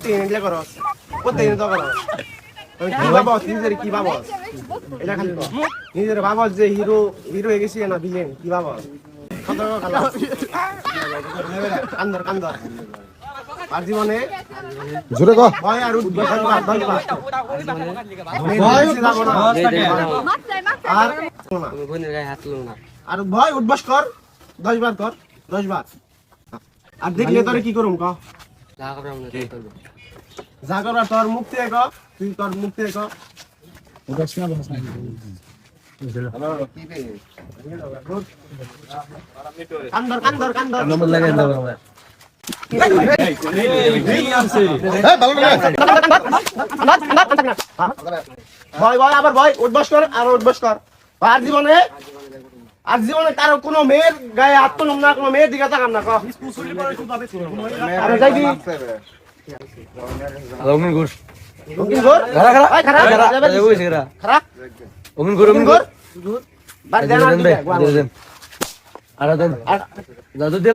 তিনটা করো প্রত্যেকদিন তো করো কি বাবা নিজের কি বাবা এটা খালি নিজের বাবা যে হিরো হিরো হয়ে গেছি না ভিলেন কি বাবা কান্দর কান্দর আর জীবনে জোরে কো ভয় আর উঠবে আর আর ভয় উঠবাস কর 10 বার কর 10 বার আর দেখলে তোরে কি করুম ক যা করবার তোর মুক্তি এক তুই তোর মুক্তি এক কান্দর কান্দর কান্দর নম্বর লাগাই দাও ভয় ভয় আবার ভয় উঠবাস কর আর উঠবাস কর আর জীবনে কারো কোনো মেয়ের গায়ে হাত তুলুম না কোনো মেয়ের দিকে তাকাম না ক অমন ঘুষ অমন ঘর খারাপ খারাপ অমন ঘুর বাদ দেন আর আর দাদু